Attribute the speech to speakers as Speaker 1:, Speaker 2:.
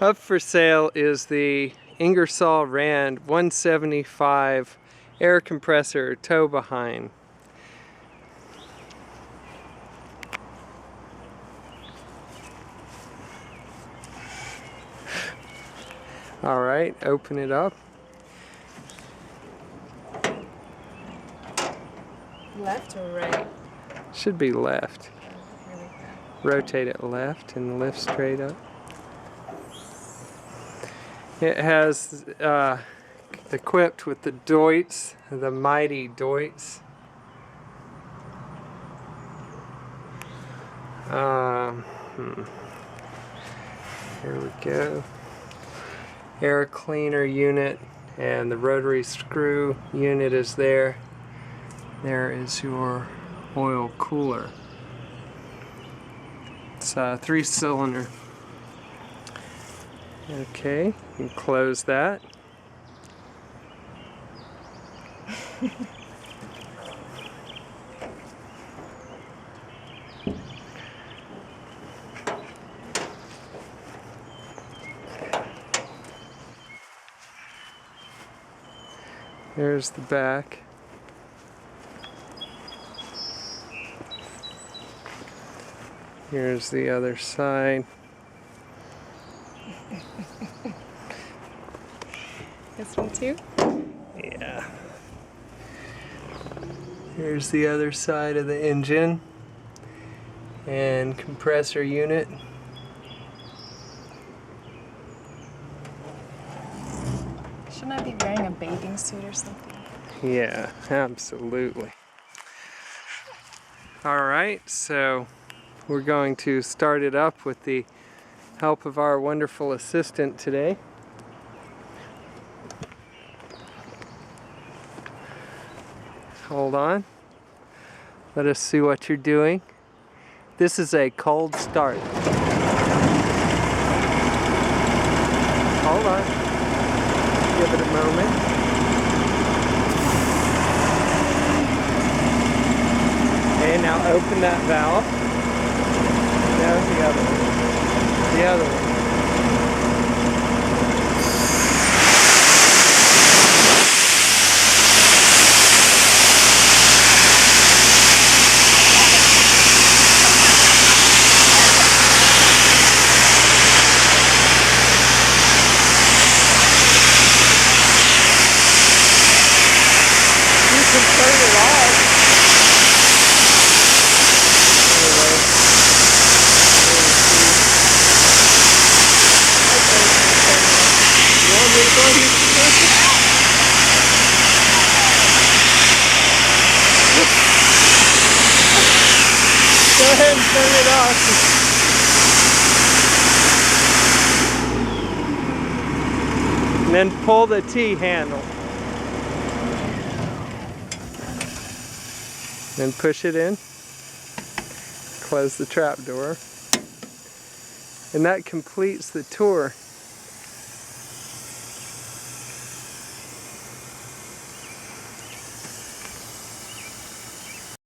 Speaker 1: Up for sale is the Ingersoll Rand 175 air compressor tow behind. Alright, open it up.
Speaker 2: Left or right?
Speaker 1: Should be left.
Speaker 2: Here we go.
Speaker 1: Rotate it left and lift straight up. It has equipped with the Deutz, the mighty Deutz. Here we go. Air cleaner unit, and the rotary screw unit is there. There is your oil cooler. It's a 3-cylinder. Okay, you can close that. There's the back. Here's the other side.
Speaker 2: This one too?
Speaker 1: Yeah. Here's the other side of the engine and compressor unit.
Speaker 2: Shouldn't I be wearing a bathing suit or something?
Speaker 1: Yeah, absolutely. Alright, so we're going to start it up with the help of our wonderful assistant today. Hold on. Let us see what you're doing. This is a cold start. Hold on. Give it a moment. Okay, now open that valve. No, the other one. The other one. You can turn it off. Go ahead and turn it off. And then pull the T handle. Then push it in. Close the trap door. And that completes the tour.